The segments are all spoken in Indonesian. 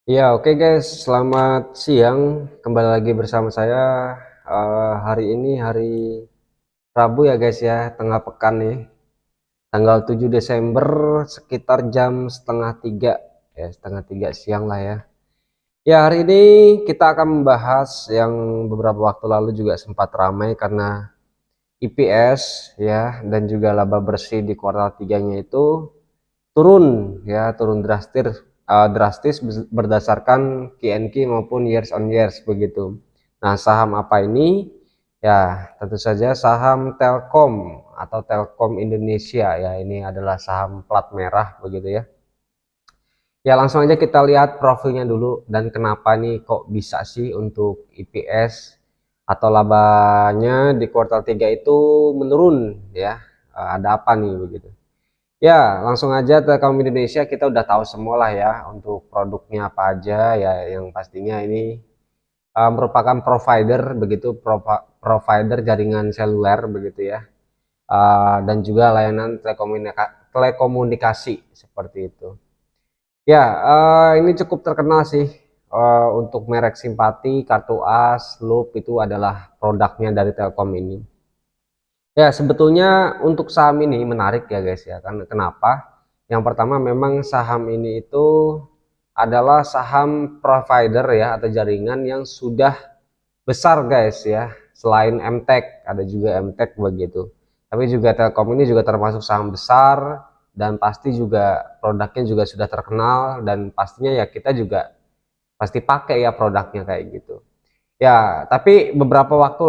Ya, oke guys, selamat siang. Kembali lagi bersama saya. Hari ini hari Rabu ya guys ya, tengah pekan nih. Tanggal 7 Desember sekitar jam setengah tiga, ya setengah tiga siang lah ya. Ya, hari ini kita akan membahas yang beberapa waktu lalu juga sempat ramai karena IPS ya dan juga laba bersih di kuartal tiganya itu turun ya, turun drastis berdasarkan QNQ maupun years on years begitu. Nah, saham apa ini? Ya, tentu saja saham Telkom atau Telkom Indonesia ya. Ini adalah saham plat merah begitu ya. Ya, langsung aja kita lihat profilnya dulu dan kenapa nih kok bisa sih untuk IPS atau labanya di kuartal 3 itu menurun ya. Ada apa nih begitu. Ya, langsung aja Telkom Indonesia kita udah tahu semua lah ya untuk produknya apa aja ya, yang pastinya ini merupakan provider begitu, provider jaringan seluler begitu ya, dan juga layanan telekomunikasi seperti itu. Ya, ini cukup terkenal sih, untuk merek Simpati, Kartu As, Loop itu adalah produknya dari Telkom ini. Ya, sebetulnya untuk saham ini menarik ya guys ya. Karena kenapa? Yang pertama memang saham ini itu adalah saham provider ya atau jaringan yang sudah besar guys ya. Selain MTech, ada juga MTech begitu. Tapi juga Telkom ini juga termasuk saham besar dan pasti juga produknya juga sudah terkenal dan pastinya ya kita juga pasti pakai ya produknya kayak gitu. Ya, tapi beberapa waktu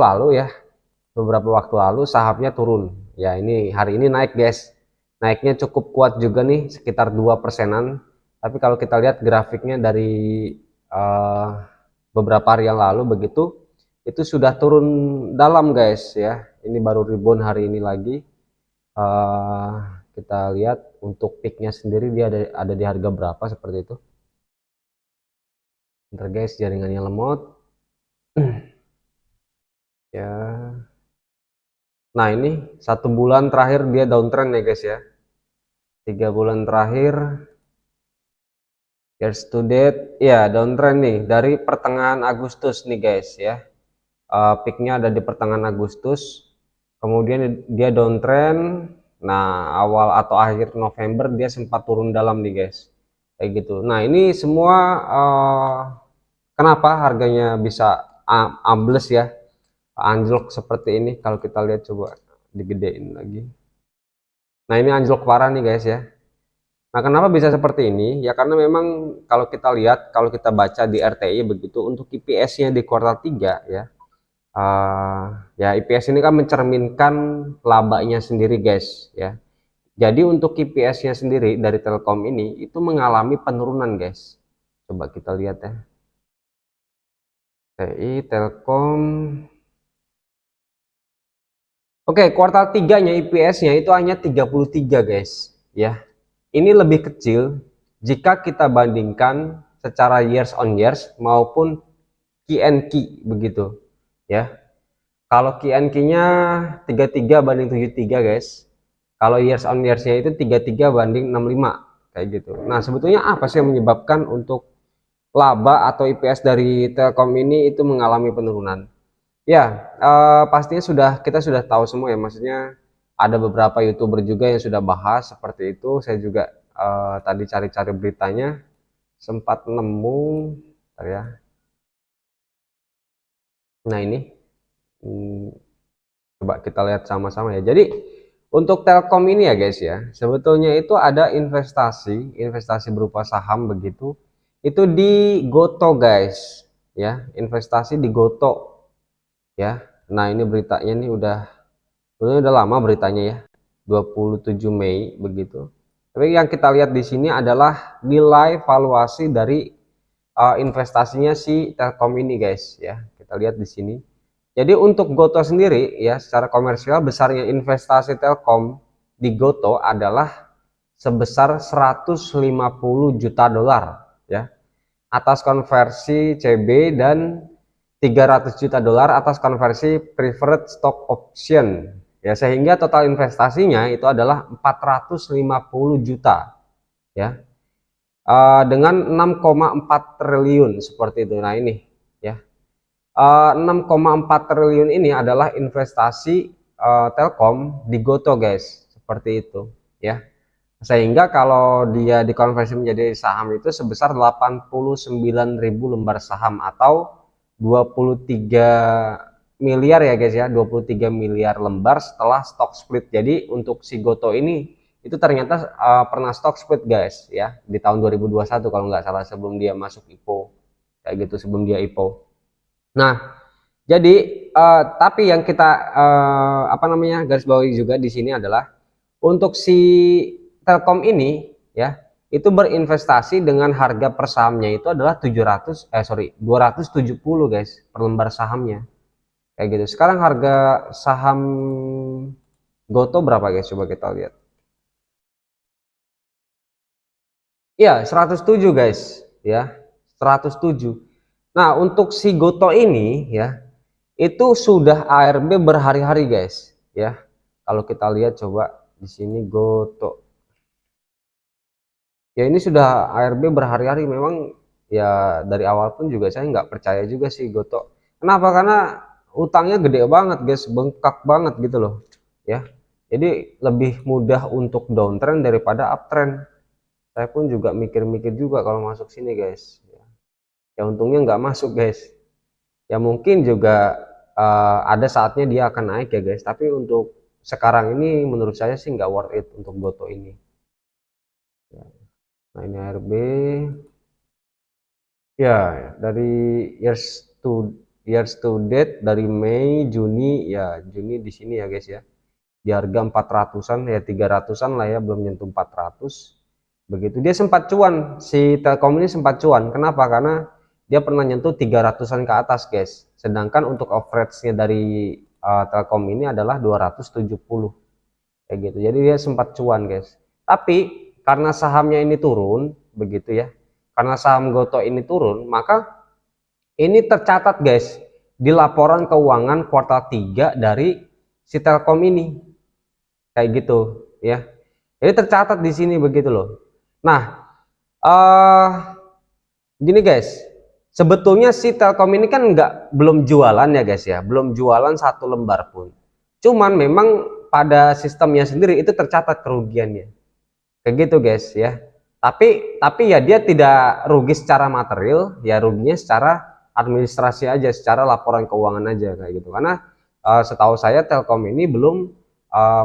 lalu sahamnya turun. Ya, ini hari ini naik, guys. Naiknya cukup kuat juga nih, sekitar 2%-an. Tapi kalau kita lihat grafiknya dari uh, beberapa hari yang lalu begitu, itu sudah turun dalam, guys ya. Ini baru rebound hari ini lagi. Uh, Kita lihat untuk peaknya sendiri dia ada di harga berapa seperti itu. Bentar guys, jaringannya lemot. Ya. Nah, ini 1 bulan terakhir dia downtrend ya guys ya. 3 bulan terakhir years to date ya downtrend nih dari pertengahan Agustus nih guys ya. Peaknya ada di pertengahan Agustus, kemudian dia downtrend. Nah, awal atau akhir November dia sempat turun dalam nih guys, kayak gitu. Nah, ini semua kenapa harganya bisa ambles ya, anjlok seperti ini. Kalau kita lihat coba digedein lagi. Nah, ini anjlok parah nih guys ya. Nah, kenapa bisa seperti ini? Ya karena memang kalau kita lihat, kalau kita baca di RTI begitu, untuk IPS-nya di kuartal 3 ya, ya IPS ini kan mencerminkan labanya sendiri guys ya. Jadi untuk IPS-nya sendiri dari Telkom ini itu mengalami penurunan guys. Coba kita lihat ya. TI Telkom. Oke, kuartal 3-nya IPS-nya itu hanya 33 guys ya. Ini lebih kecil jika kita bandingkan secara years on years maupun QNQ begitu ya. Kalau QNQ-nya 33 banding 73 guys. Kalau years on years-nya itu 33 banding 65 kayak gitu. Nah, sebetulnya apa sih yang menyebabkan untuk laba atau IPS dari Telkom ini itu mengalami penurunan? Ya, pastinya kita sudah tahu semua ya, maksudnya ada beberapa YouTuber juga yang sudah bahas seperti itu. Saya juga tadi cari-cari beritanya sempat nemu, bentar ya. Nah, ini hmm, coba kita lihat sama-sama ya. Jadi untuk Telkom ini ya guys ya, sebetulnya itu ada investasi berupa saham begitu. Itu di Goto guys, ya, investasi di Goto ya. Nah, ini beritanya nih udah lama beritanya ya. 27 Mei begitu. Tapi yang kita lihat di sini adalah nilai valuasi dari investasinya si Telkom ini guys ya. Kita lihat di sini. Jadi untuk Goto sendiri ya secara komersial besarnya investasi Telkom di Goto adalah sebesar 150 juta dolar ya atas konversi CB dan 300 juta dolar atas konversi preferred stock option ya, sehingga total investasinya itu adalah 450 juta ya. dengan 6,4 triliun seperti itu. Nah ini ya, 6,4 triliun ini adalah investasi Telkom di Goto guys, seperti itu ya. Sehingga kalau dia dikonversi menjadi saham itu sebesar 89.000 lembar saham atau 23 miliar ya guys ya, 23 miliar lembar setelah stock split. Jadi untuk si Goto ini itu ternyata pernah stock split guys ya di tahun 2021 kalau nggak salah, sebelum dia masuk IPO kayak gitu, sebelum dia IPO. Nah, jadi tapi yang kita apa namanya garis bawahi juga di sini adalah untuk si Telkom ini ya itu berinvestasi dengan harga per sahamnya itu adalah 270 guys per lembar sahamnya kayak gitu. Sekarang harga saham Goto berapa guys? Coba kita lihat. Iya, 107 guys ya, 107. Nah, untuk si Goto ini ya itu sudah ARB berhari-hari guys ya. Kalau kita lihat coba di sini Goto. Ya ini sudah ARB berhari-hari, memang ya dari awal pun juga saya nggak percaya juga sih Goto. Kenapa? Karena utangnya gede banget guys, bengkak banget gitu loh ya. Jadi lebih mudah untuk downtrend daripada uptrend. Saya pun juga mikir-mikir juga kalau masuk sini guys. Ya untungnya nggak masuk guys. Ya mungkin juga ada saatnya dia akan naik ya guys. Tapi untuk sekarang ini menurut saya sih nggak worth it untuk Goto ini. Nah ini ARB. Ya, dari years to date dari Mei, Juni ya, Juni di sini ya guys ya. Di harga 400-an ya, 300-an lah ya, belum nyentuh 400. Begitu dia sempat cuan, si Telkom ini sempat cuan. Kenapa? Karena dia pernah nyentuh 300-an ke atas guys. Sedangkan untuk average-nya dari Telkom ini adalah 270 kayak gitu. Jadi dia sempat cuan guys. Tapi karena sahamnya ini turun begitu ya. Karena saham Goto ini turun, maka ini tercatat guys di laporan keuangan kuartal 3 dari si Telkom ini. Kayak gitu ya. Jadi tercatat di sini begitu loh. Nah, eh gini guys. Sebetulnya si Telkom ini kan belum jualan ya guys ya, belum jualan satu lembar pun. Cuman memang pada sistemnya sendiri itu tercatat kerugiannya. Kayak gitu guys ya. Tapi ya dia tidak rugi secara material, ya ruginya secara administrasi aja, secara laporan keuangan aja kayak gitu. Karena setahu saya Telkom ini belum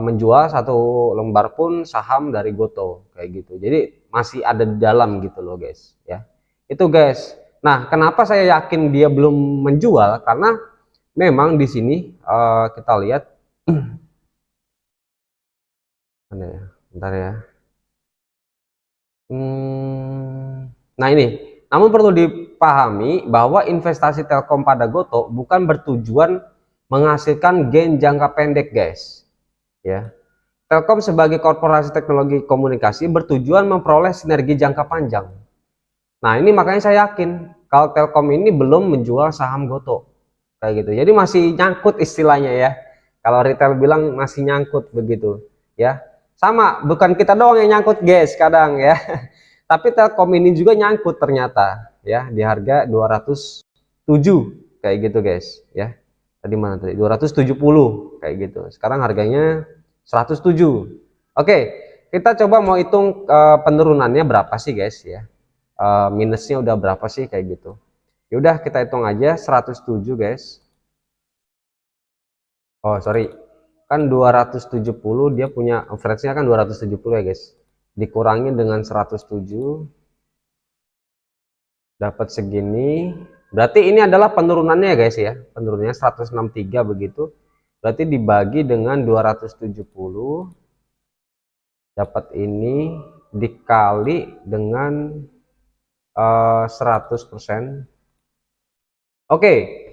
menjual satu lembar pun saham dari Goto kayak gitu. Jadi masih ada di dalam gitu loh guys ya. Itu guys. Nah, kenapa saya yakin dia belum menjual? Karena memang di sini kita lihat mana ya? Bentar ya. Nah ini, namun perlu dipahami bahwa investasi Telkom pada Goto bukan bertujuan menghasilkan gain jangka pendek guys ya. Telkom sebagai korporasi teknologi komunikasi bertujuan memperoleh sinergi jangka panjang. Nah ini makanya saya yakin kalau Telkom ini belum menjual saham Goto kayak gitu. Jadi masih nyangkut istilahnya ya. Kalau retail bilang masih nyangkut begitu ya. Sama, bukan kita doang yang nyangkut guys kadang ya. Tapi Telkom ini juga nyangkut ternyata ya di harga 207 kayak gitu guys ya. Tadi mana tadi? 270 kayak gitu. Sekarang harganya 107. Oke, kita coba mau hitung penurunannya berapa sih guys ya. Minusnya udah berapa sih kayak gitu. Ya udah kita hitung aja 107 guys. Oh, sorry. Kan 270 dia punya average-nya kan 270 ya guys. Dikurangi dengan 107 dapat segini. Berarti ini adalah penurunannya ya guys ya. Penurunannya 163 begitu. Berarti dibagi dengan 270 dapat ini dikali dengan 100%. Oke.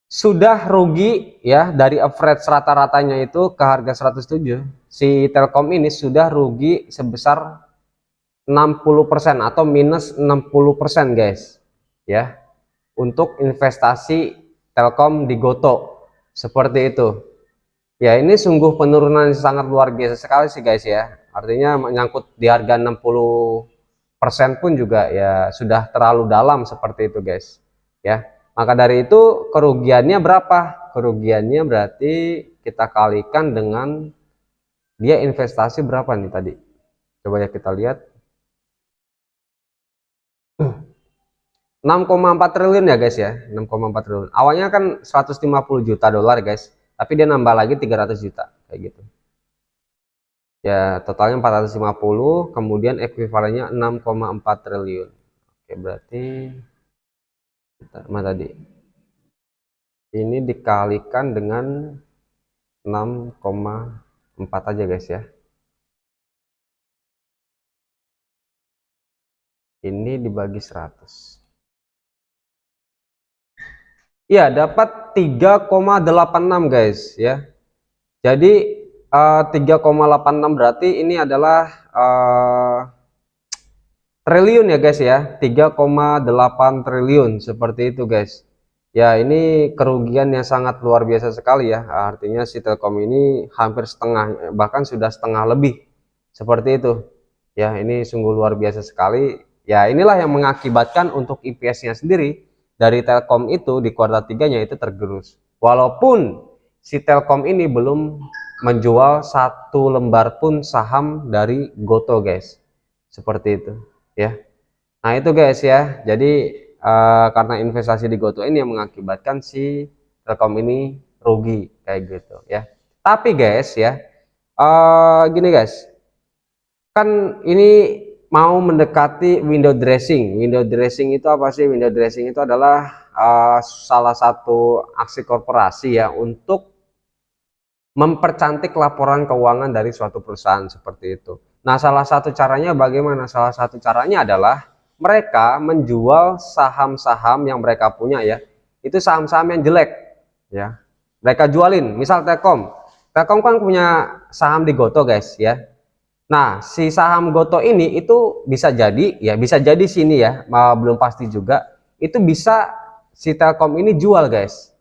Sudah rugi ya dari average rata-ratanya itu ke harga 107. Si Telkom ini sudah rugi sebesar 60% atau minus 60% guys ya untuk investasi Telkom di Goto seperti itu ya. Ini sungguh penurunan sangat luar biasa sekali sih guys ya, artinya menyangkut di harga 60 persen pun juga ya sudah terlalu dalam seperti itu guys ya. Maka dari itu kerugiannya berapa? Kerugiannya berarti kita kalikan dengan dia investasi berapa nih tadi, coba ya kita lihat. 6,4 triliun ya guys ya, 6,4 triliun. Awalnya kan 150 juta dolar guys, tapi dia nambah lagi 300 juta kayak gitu. Ya, totalnya 450, kemudian ekuivalennya 6,4 triliun. Oke, berarti mana tadi? Ini dikalikan dengan 6,4 aja guys ya. Ini dibagi 100. Iya, dapat 3,86 guys ya. Jadi 3,86 berarti ini adalah triliun ya guys ya, 3,8 triliun seperti itu guys. Ya, ini kerugian yang sangat luar biasa sekali ya. Artinya si Telkom ini hampir setengah, bahkan sudah setengah lebih seperti itu. Ya, ini sungguh luar biasa sekali. Ya, inilah yang mengakibatkan untuk IPS-nya sendiri dari Telkom itu di kuartal 3-nya itu tergerus. Walaupun si Telkom ini belum menjual satu lembar pun saham dari Goto guys. Seperti itu ya. Nah itu guys ya, jadi karena investasi di GoTo ini yang mengakibatkan si Telkom ini rugi kayak gitu ya. Tapi guys ya, gini guys, kan ini mau mendekati window dressing. Window dressing itu apa sih? Window dressing itu adalah salah satu aksi korporasi ya untuk mempercantik laporan keuangan dari suatu perusahaan seperti itu. Nah, salah satu caranya bagaimana? Salah satu caranya adalah mereka menjual saham-saham yang mereka punya ya. Itu saham-saham yang jelek ya. Mereka jualin, misal Telkom. Telkom kan punya saham di Goto guys ya. Nah, si saham Goto ini itu bisa jadi ya, bisa jadi sini ya, belum pasti juga. Itu bisa si Telkom ini jual guys.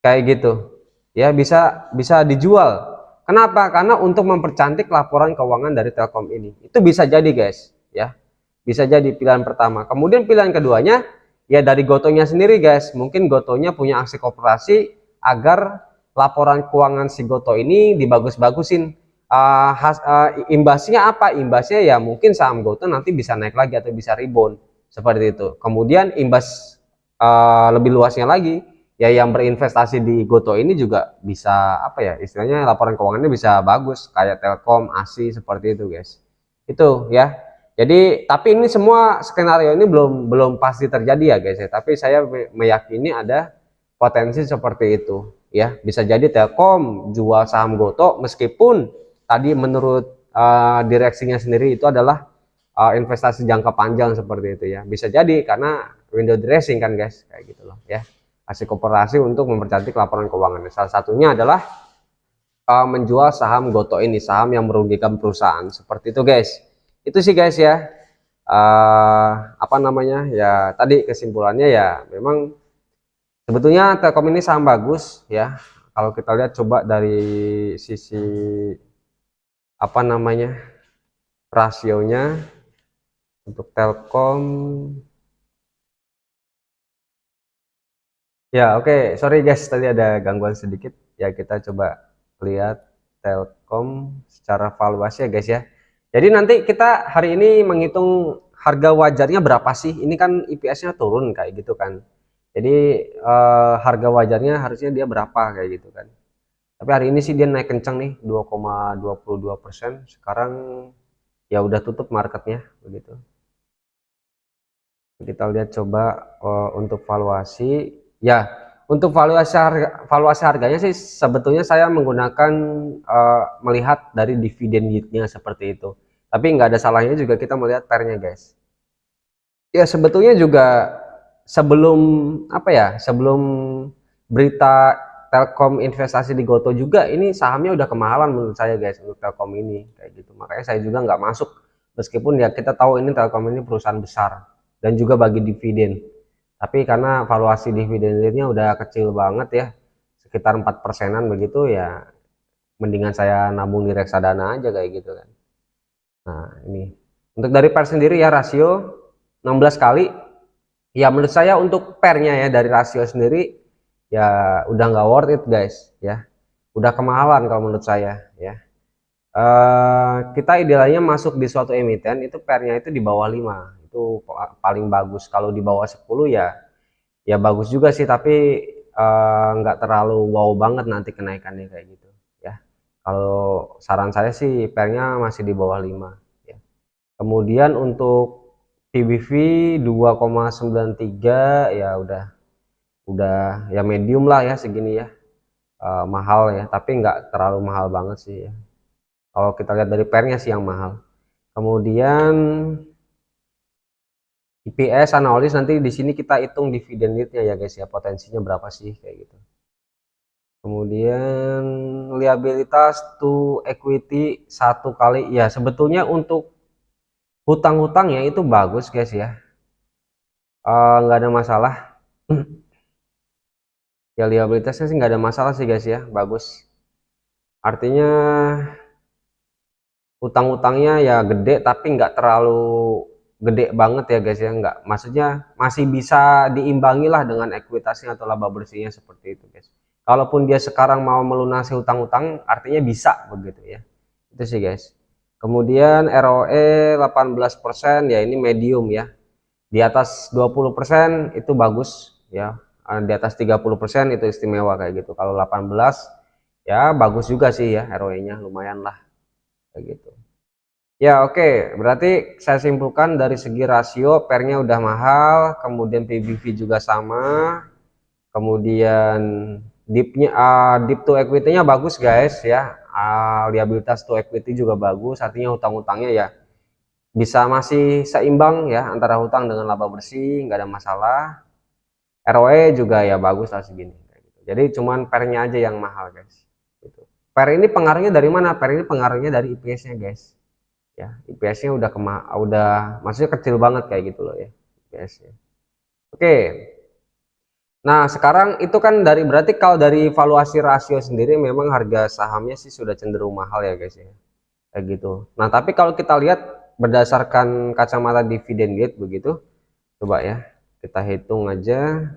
Kayak gitu ya, bisa bisa dijual. Kenapa? Karena untuk mempercantik laporan keuangan dari Telkom ini, itu bisa jadi guys ya, bisa jadi pilihan pertama. Kemudian pilihan keduanya ya dari Gotonya sendiri guys, mungkin Gotonya punya aksi koperasi agar laporan keuangan si Goto ini dibagus-bagusin. Imbasnya apa? Imbasnya ya mungkin saham Goto nanti bisa naik lagi atau bisa rebound seperti itu. Kemudian imbas lebih luasnya lagi ya, yang berinvestasi di Goto ini juga bisa apa ya, istilahnya laporan keuangannya bisa bagus kayak Telkom, ASI seperti itu guys. Itu ya. Jadi tapi ini semua skenario ini belum pasti terjadi ya guys ya. Tapi saya meyakini ada potensi seperti itu ya. Bisa jadi Telkom jual saham Goto meskipun tadi menurut direksinya sendiri itu adalah investasi jangka panjang seperti itu ya. Bisa jadi karena window dressing kan guys, kayak gitu loh ya. Aksi koperasi untuk mempercantik laporan keuangannya. Salah satunya adalah menjual saham Goto ini, saham yang merugikan perusahaan seperti itu guys. Itu sih guys ya. Apa namanya ya, tadi kesimpulannya ya memang sebetulnya Telkom ini saham bagus ya. Kalau kita lihat coba dari sisi apa namanya rasionya untuk Telkom. Ya, oke. Sorry guys, tadi ada gangguan sedikit. Ya, kita coba lihat Telkom secara valuasi ya guys ya. Jadi nanti kita hari ini menghitung harga wajarnya berapa sih? Ini kan IPS-nya turun kayak gitu kan. Jadi harga wajarnya harusnya dia berapa kayak gitu kan. Tapi hari ini sih dia naik kencang nih 2,22%. Sekarang ya udah tutup marketnya begitu. Kita lihat coba untuk valuasi ya, untuk valuasi harganya sih sebetulnya saya menggunakan melihat dari dividen yieldnya seperti itu, tapi nggak ada salahnya juga kita melihat pairnya guys ya. Sebetulnya juga sebelum apa ya, sebelum berita Telkom investasi di Goto juga ini sahamnya udah kemahalan menurut saya guys untuk Telkom ini kayak gitu. Makanya saya juga nggak masuk meskipun ya kita tahu ini Telkom ini perusahaan besar dan juga bagi dividen, tapi karena valuasi dividennya udah kecil banget ya, sekitar 4%-an begitu ya, mendingan saya nabung di reksadana aja kayak gitu kan. Nah ini Untuk dari per sendiri ya rasio 16 kali. Ya menurut saya untuk pernya ya dari rasio sendiri ya udah nggak worth it guys ya. Udah kemahalan kalau menurut saya ya. Kita idealnya masuk di suatu emiten itu pernya itu di bawah 5 itu paling bagus. Kalau di bawah 10 ya ya bagus juga sih, tapi nggak terlalu wow banget nanti kenaikannya kayak gitu ya. Kalau saran saya sih pernya masih di bawah 5 ya. Kemudian untuk PBV 2,93 ya udah ya medium lah ya segini ya. Mahal ya, tapi nggak terlalu mahal banget sih ya. Kalau kita lihat dari pernya sih yang mahal. Kemudian IPS analis nanti di sini kita hitung dividen yieldnya ya guys ya, potensinya berapa sih kayak gitu. Kemudian liabilitas to equity 1 kali ya, sebetulnya untuk hutang-hutangnya itu bagus guys ya. Nggak ada masalah. Ya liabilitasnya sih nggak ada masalah sih guys ya, bagus. Artinya utang-utangnya ya gede tapi nggak terlalu gede banget ya guys ya, nggak, maksudnya masih bisa diimbangi lah dengan ekuitasnya atau laba bersihnya seperti itu guys. Kalaupun dia sekarang mau melunasi utang-utang artinya bisa begitu ya, itu sih guys. Kemudian ROE 18% ya, ini medium ya, di atas 20% itu bagus ya. Di atas 30% itu istimewa kayak gitu. Kalau 18 ya bagus juga sih ya, ROE nya lumayan lah kayak gitu. Ya oke, berarti saya simpulkan dari segi rasio pernya udah mahal, kemudian PBV juga sama, kemudian deep to equity-nya bagus guys ya, liabilitas to equity juga bagus, artinya hutang-hutangnya ya bisa masih seimbang ya antara hutang dengan laba bersih, nggak ada masalah. ROE juga ya bagus lah segini. Jadi cuman pernya aja yang mahal guys. Gitu. Per ini pengaruhnya dari mana? Per ini pengaruhnya dari IPS-nya guys. Ya IPS-nya udah maksudnya kecil banget kayak gitu loh ya IPS-nya. Oke, nah sekarang itu kan dari, berarti kalau dari valuasi rasio sendiri memang harga sahamnya sih sudah cenderung mahal ya guys ya, kayak gitu. Nah tapi kalau kita lihat berdasarkan kacamata dividen yield begitu, coba ya kita hitung aja.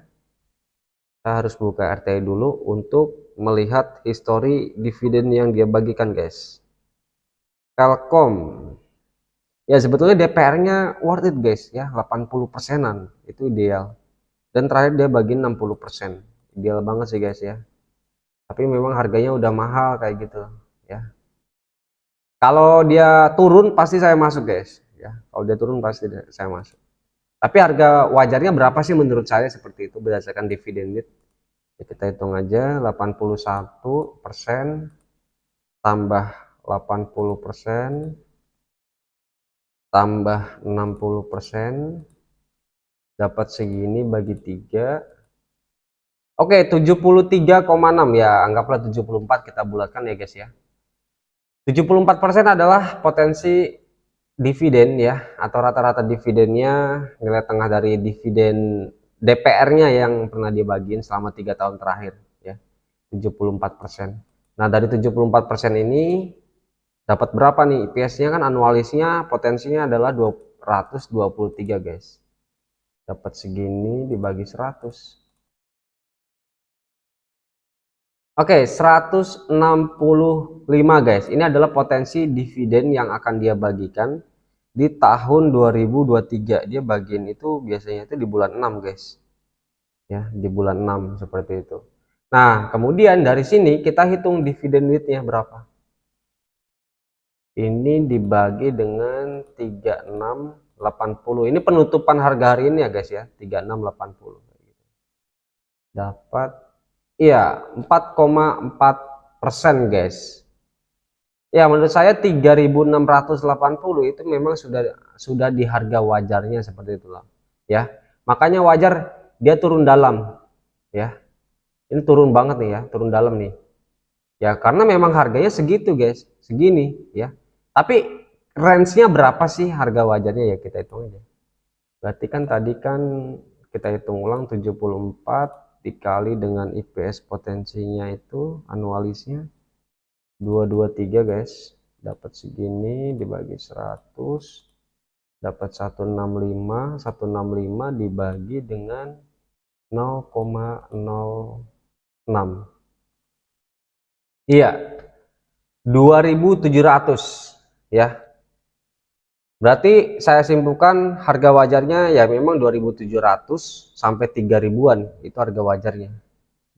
Kita harus buka RTI dulu untuk melihat histori dividen yang dia bagikan guys. Telkom ya sebetulnya DPR-nya worth it guys ya, 80%-an itu ideal. Dan terakhir dia bagi 60%. Ideal banget sih guys ya. Tapi memang harganya udah mahal kayak gitu ya. Kalau dia turun pasti saya masuk guys ya. Kalau dia turun pasti saya masuk. Tapi harga wajarnya berapa sih menurut saya seperti itu berdasarkan dividen yield. Ya, kita hitung aja 81% tambah 80% tambah 60% dapat segini bagi 3. Oke, 73,6 ya, anggaplah 74 kita bulatkan ya guys ya. 74% adalah potensi dividen ya, atau rata-rata dividennya, nilai tengah dari dividen DPR-nya yang pernah dibagiin selama 3 tahun terakhir ya, 74%. Nah, dari 74% ini dapat berapa nih? IPS-nya kan anualisnya potensinya adalah 223 guys. Dapat segini dibagi 100. Oke, 165 guys. Ini adalah potensi dividen yang akan dia bagikan di tahun 2023. Dia bagian itu biasanya itu di bulan 6 guys. Ya, di bulan 6 seperti itu. Nah, kemudian dari sini kita hitung dividen yieldnya berapa. Ini dibagi dengan 3680. Ini penutupan harga hari ini ya guys ya, 3680. Dapat iya 4,4% guys. Ya menurut saya 3680 itu memang sudah di harga wajarnya seperti itulah ya. Makanya wajar dia turun dalam ya. Ini turun banget nih ya, turun dalam nih. Ya karena memang harganya segitu guys, segini ya. Tapi range-nya berapa sih harga wajarnya ya, kita hitung aja. Berarti kan tadi kan kita hitung ulang 74 dikali dengan IPS potensinya itu anualisnya 223 guys, dapat segini dibagi 100 dapat 165 dibagi dengan 0,06. Iya, 2.700 ya. Berarti saya simpulkan harga wajarnya ya memang 2.700 sampai 3.000-an itu harga wajarnya.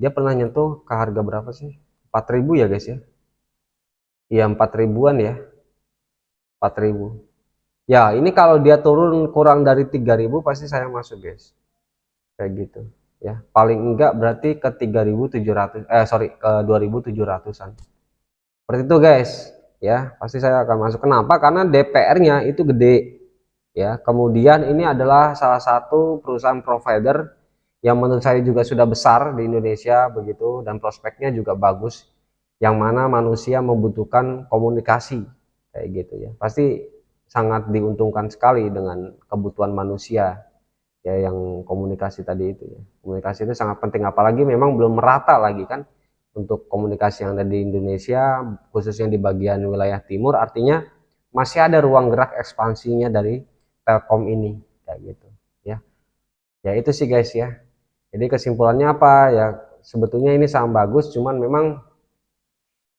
Dia pernah nyentuh ke harga berapa sih? 4.000 ya guys ya. Iya 4.000-an ya. 4.000. Ya, ini kalau dia turun kurang dari 3.000 pasti saya masuk guys. Kayak gitu ya. Paling enggak berarti ke 3.700 sorry ke 2.700-an. Seperti itu guys ya. Pasti saya akan masuk. Kenapa? Karena DPR-nya itu gede ya. Kemudian ini adalah salah satu perusahaan provider yang menurut saya juga sudah besar di Indonesia begitu, dan prospeknya juga bagus, yang mana manusia membutuhkan komunikasi kayak gitu ya. Pasti sangat diuntungkan sekali dengan kebutuhan manusia ya, yang komunikasi tadi itu ya. Komunikasi itu sangat penting, apalagi memang belum merata lagi kan untuk komunikasi yang ada di Indonesia, khususnya di bagian wilayah timur. Artinya masih ada ruang gerak ekspansinya dari Telkom ini kayak gitu ya. Ya itu sih guys ya. Jadi kesimpulannya apa ya, sebetulnya ini saham bagus, cuman memang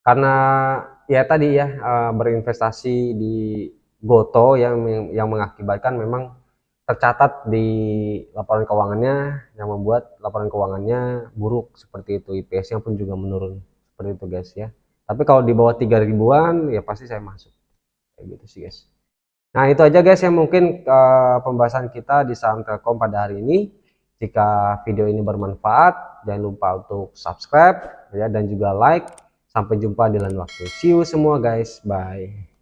karena ya tadi ya berinvestasi di Goto yang mengakibatkan memang tercatat di laporan keuangannya, yang membuat laporan keuangannya buruk seperti itu, IPS-nya pun juga menurun seperti itu guys ya. Tapi kalau di bawah 3.000-an ya pasti saya masuk kayak gitu sih guys. Nah itu aja guys yang mungkin pembahasan kita di saham Telkom pada hari ini. Jika video ini bermanfaat, jangan lupa untuk subscribe ya, dan juga like. Sampai jumpa di lain waktu. See you semua guys, bye.